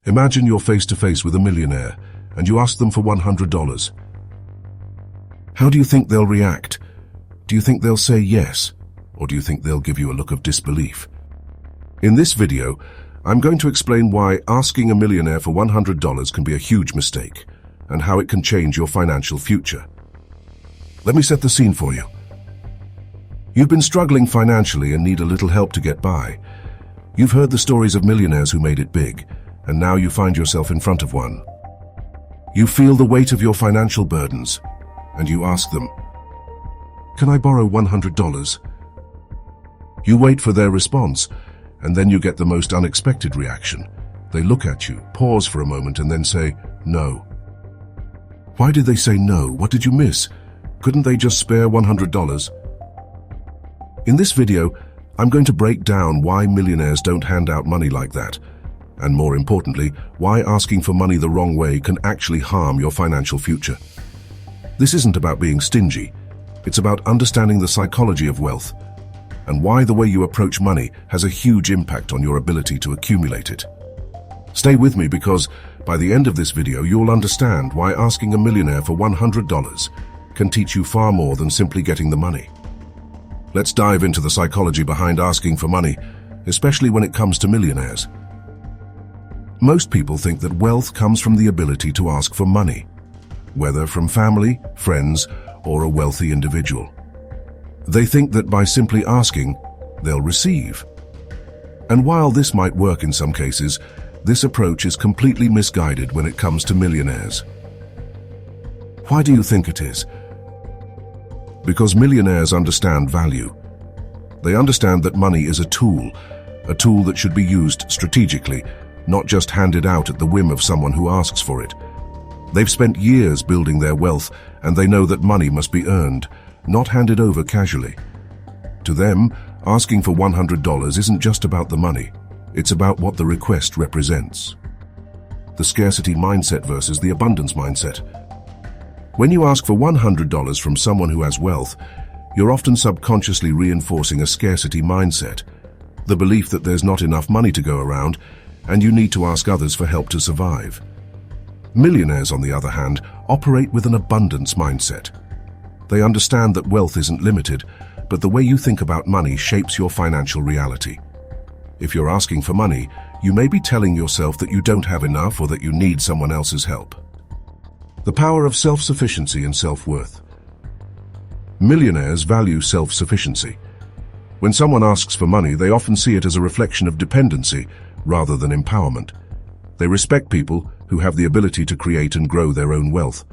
Imagine you're face to face with a millionaire and you ask them for $100. How do you think they'll react? Do you think they'll say yes? Or do you think they'll give you a look of disbelief? In this video, I'm going to explain why asking a millionaire for $100 can be a huge mistake and how it can change your financial future. Let me set the scene for you. You've been struggling financially and need a little help to get by. You've heard the stories of millionaires who made it big, and now you find yourself in front of one. You feel the weight of your financial burdens, and you ask them, "Can I borrow $100? You wait for their response, and then you get the most unexpected reaction. They look at you, pause for a moment, and then say, "No." Why did they say no? What did you miss? Couldn't they just spare $100? In this video, I'm going to break down why millionaires don't hand out money like that, and more importantly, why asking for money the wrong way can actually harm your financial future. This isn't about being stingy. It's about understanding the psychology of wealth and why the way you approach money has a huge impact on your ability to accumulate it. Stay with me because by the end of this video, you'll understand why asking a millionaire for $100 can teach you far more than simply getting the money. Let's dive into the psychology behind asking for money, especially when it comes to millionaires. Most people think that wealth comes from the ability to ask for money, whether from family, friends, or a wealthy individual. They think that by simply asking, they'll receive. And while this might work in some cases, this approach is completely misguided when it comes to millionaires. Why do you think it is? Because millionaires understand value. They understand that money is a tool that should be used strategically, not just handed out at the whim of someone who asks for it. They've spent years building their wealth, and they know that money must be earned, not handed over casually. To them, asking for $100 isn't just about the money. It's about what the request represents. The scarcity mindset versus the abundance mindset. When you ask for $100 from someone who has wealth, you're often subconsciously reinforcing a scarcity mindset, the belief that there's not enough money to go around, and you need to ask others for help to survive. Millionaires, on the other hand, operate with an abundance mindset. They understand that wealth isn't limited, but the way you think about money shapes your financial reality. If you're asking for money, you may be telling yourself that you don't have enough or that you need someone else's help. The power of self-sufficiency and self-worth. Millionaires value self-sufficiency. When someone asks for money, they often see it as a reflection of dependency rather than empowerment. They respect people who have the ability to create and grow their own wealth.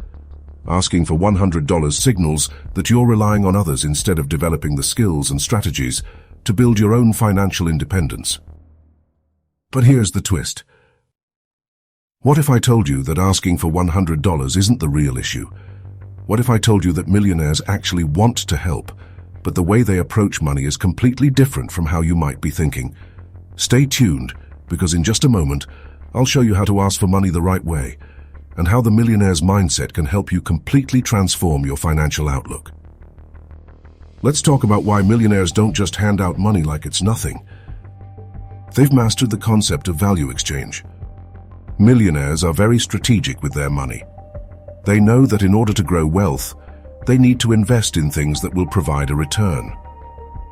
Asking for $100 signals that you're relying on others instead of developing the skills and strategies to build your own financial independence. But here's the twist. What if I told you that asking for $100 isn't the real issue? What if I told you that millionaires actually want to help, but the way they approach money is completely different from how you might be thinking? Stay tuned, because in just a moment, I'll show you how to ask for money the right way, and how the millionaire's mindset can help you completely transform your financial outlook. Let's talk about why millionaires don't just hand out money like it's nothing. They've mastered the concept of value exchange. Millionaires are very strategic with their money. They know that in order to grow wealth, they need to invest in things that will provide a return.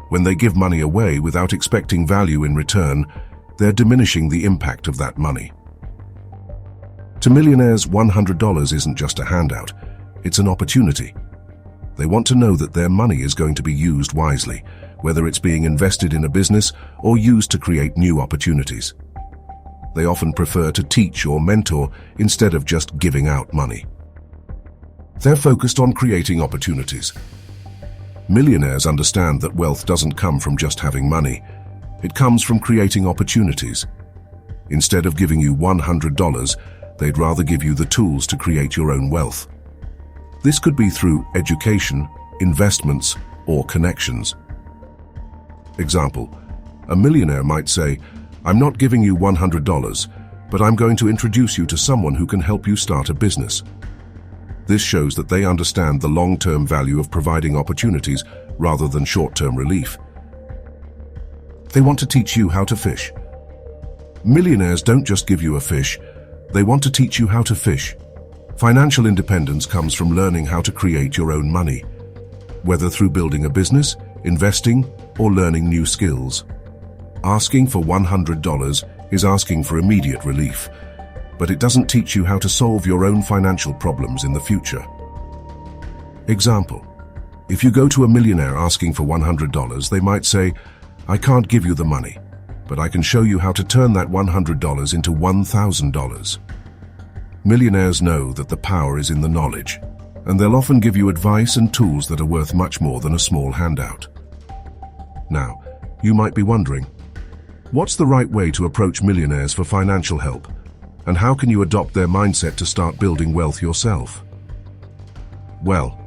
When they give money away without expecting value in return, they're diminishing the impact of that money. To millionaires, $100 isn't just a handout, it's an opportunity. They want to know that their money is going to be used wisely, whether it's being invested in a business or used to create new opportunities. They often prefer to teach or mentor instead of just giving out money. They're focused on creating opportunities. Millionaires understand that wealth doesn't come from just having money. It comes from creating opportunities. Instead of giving you $100, they'd rather give you the tools to create your own wealth. This could be through education, investments, or connections. Example, a millionaire might say, "I'm not giving you $100, but I'm going to introduce you to someone who can help you start a business." This shows that they understand the long-term value of providing opportunities rather than short-term relief. They want to teach you how to fish. Millionaires don't just give you a fish, they want to teach you how to fish. Financial independence comes from learning how to create your own money, whether through building a business, investing, or learning new skills. Asking for $100 is asking for immediate relief, but it doesn't teach you how to solve your own financial problems in the future. Example: if you go to a millionaire asking for $100, they might say, "I can't give you the money, but I can show you how to turn that $100 into $1,000. Millionaires know that the power is in the knowledge, and they'll often give you advice and tools that are worth much more than a small handout. Now, you might be wondering, what's the right way to approach millionaires for financial help, and how can you adopt their mindset to start building wealth yourself? Well,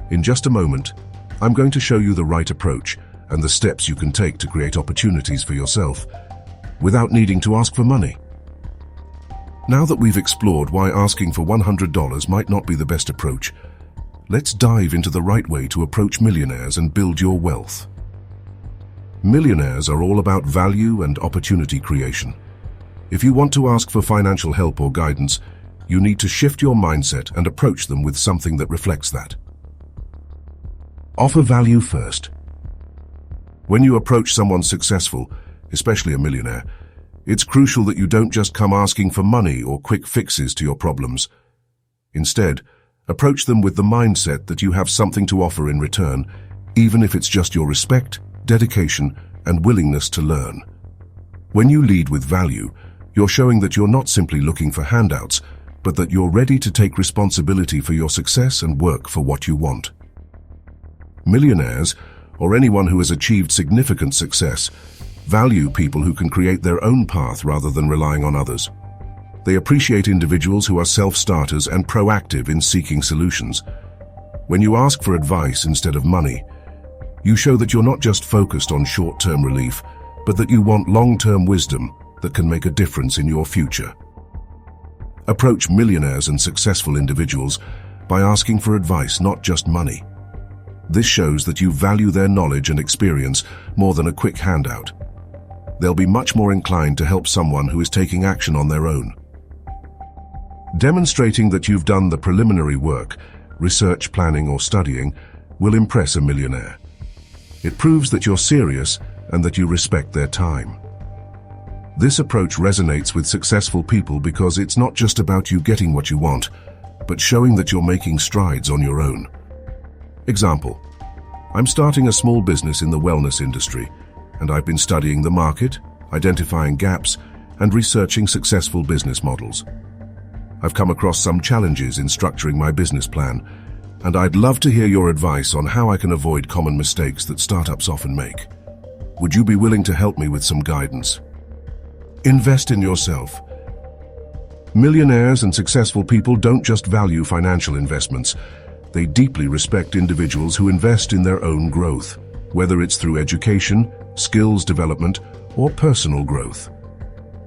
in just a moment, I'm going to show you the right approach and the steps you can take to create opportunities for yourself without needing to ask for money. Now that we've explored why asking for $100 might not be the best approach, let's dive into the right way to approach millionaires and build your wealth. Millionaires are all about value and opportunity creation. If you want to ask for financial help or guidance, you need to shift your mindset and approach them with something that reflects that. Offer value first. When you approach someone successful, especially a millionaire, it's crucial that you don't just come asking for money or quick fixes to your problems. Instead, approach them with the mindset that you have something to offer in return, even if it's just your respect, dedication, and willingness to learn. When you lead with value, you're showing that you're not simply looking for handouts, but that you're ready to take responsibility for your success and work for what you want. Millionaires, or anyone who has achieved significant success, value people who can create their own path rather than relying on others. They appreciate individuals who are self-starters and proactive in seeking solutions. When you ask for advice instead of money, you show that you're not just focused on short-term relief, but that you want long-term wisdom that can make a difference in your future. Approach millionaires and successful individuals by asking for advice, not just money. This shows that you value their knowledge and experience more than a quick handout. They'll be much more inclined to help someone who is taking action on their own. Demonstrating that you've done the preliminary work, research, planning, or studying, will impress a millionaire. It proves that you're serious and that you respect their time. This approach resonates with successful people because it's not just about you getting what you want, but showing that you're making strides on your own. Example: I'm starting a small business in the wellness industry, and I've been studying the market, identifying gaps, and researching successful business models. I've come across some challenges in structuring my business plan, and I'd love to hear your advice on how I can avoid common mistakes that startups often make. Would you be willing to help me with some guidance? Invest in yourself. Millionaires and successful people don't just value financial investments. They deeply respect individuals who invest in their own growth, whether it's through education, skills development, or personal growth.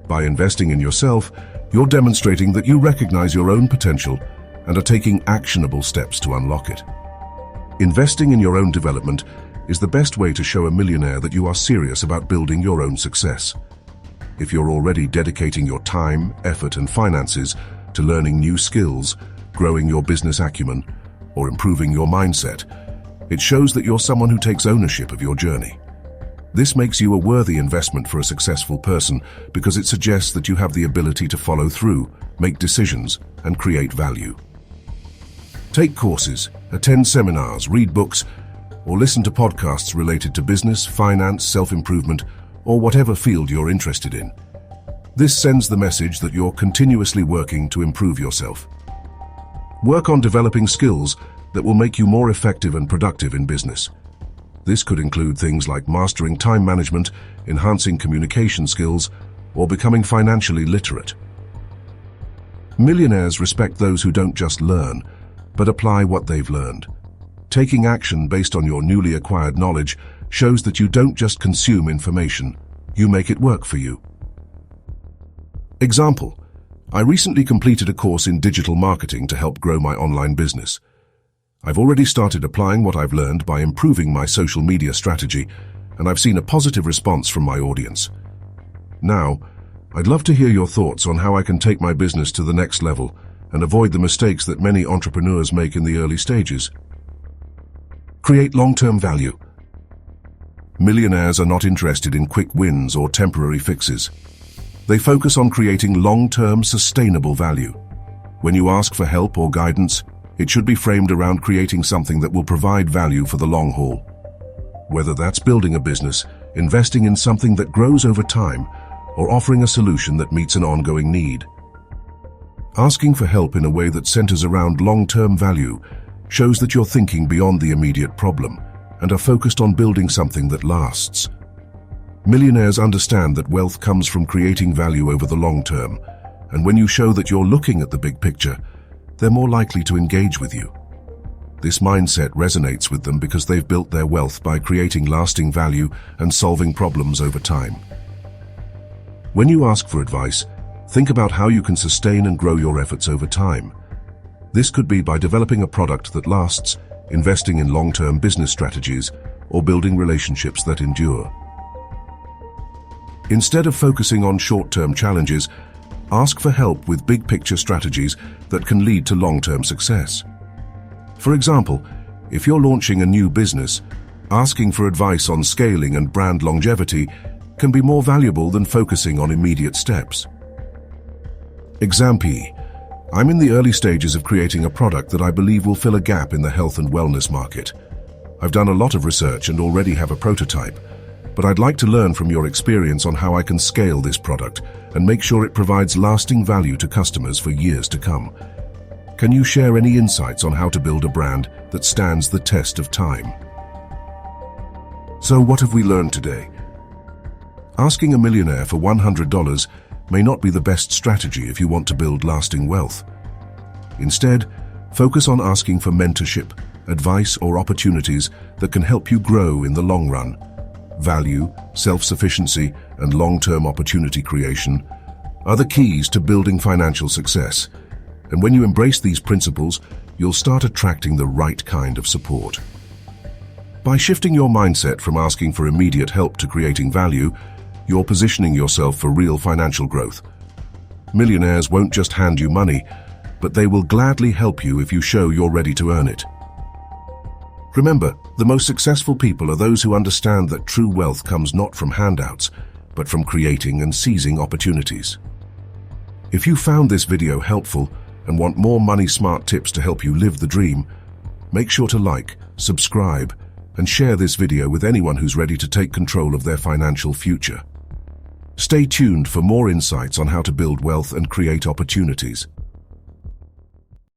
By investing in yourself, you're demonstrating that you recognize your own potential and are taking actionable steps to unlock it. Investing in your own development is the best way to show a millionaire that you are serious about building your own success. If you're already dedicating your time, effort, and finances to learning new skills, growing your business acumen, or improving your mindset, it shows that you're someone who takes ownership of your journey. This makes you a worthy investment for a successful person because it suggests that you have the ability to follow through, make decisions, and create value. Take courses, attend seminars, read books, or listen to podcasts related to business, finance, self-improvement, or whatever field you're interested in. This sends the message that you're continuously working to improve yourself. Work on developing skills that will make you more effective and productive in business. This could include things like mastering time management, enhancing communication skills, or becoming financially literate. Millionaires respect those who don't just learn, but apply what they've learned. Taking action based on your newly acquired knowledge shows that you don't just consume information, you make it work for you. Example: I recently completed a course in digital marketing to help grow my online business. I've already started applying what I've learned by improving my social media strategy, and I've seen a positive response from my audience. Now, I'd love to hear your thoughts on how I can take my business to the next level and avoid the mistakes that many entrepreneurs make in the early stages. Create long-term value. Millionaires are not interested in quick wins or temporary fixes. They focus on creating long-term, sustainable value. When you ask for help or guidance, it should be framed around creating something that will provide value for the long haul. Whether that's building a business, investing in something that grows over time, or offering a solution that meets an ongoing need. Asking for help in a way that centers around long-term value shows that you're thinking beyond the immediate problem and are focused on building something that lasts. Millionaires understand that wealth comes from creating value over the long term, and when you show that you're looking at the big picture, they're more likely to engage with you. This mindset resonates with them because they've built their wealth by creating lasting value and solving problems over time. When you ask for advice, think about how you can sustain and grow your efforts over time. This could be by developing a product that lasts, investing in long-term business strategies, or building relationships that endure. Instead of focusing on short-term challenges, ask for help with big-picture strategies that can lead to long-term success. For example, if you're launching a new business, asking for advice on scaling and brand longevity can be more valuable than focusing on immediate steps. Example: I'm in the early stages of creating a product that I believe will fill a gap in the health and wellness market. I've done a lot of research and already have a prototype, but I'd like to learn from your experience on how I can scale this product and make sure it provides lasting value to customers for years to come. Can you share any insights on how to build a brand that stands the test of time? So what have we learned today? Asking a millionaire for $100 may not be the best strategy if you want to build lasting wealth. Instead, focus on asking for mentorship, advice, or opportunities that can help you grow in the long run. Value, self-sufficiency, and long-term opportunity creation are the keys to building financial success. And when you embrace these principles, you'll start attracting the right kind of support. By shifting your mindset from asking for immediate help to creating value, you're positioning yourself for real financial growth. Millionaires won't just hand you money, but they will gladly help you if you show you're ready to earn it. Remember, the most successful people are those who understand that true wealth comes not from handouts, but from creating and seizing opportunities. If you found this video helpful and want more money-smart tips to help you live the dream, make sure to like, subscribe, and share this video with anyone who's ready to take control of their financial future. Stay tuned for more insights on how to build wealth and create opportunities.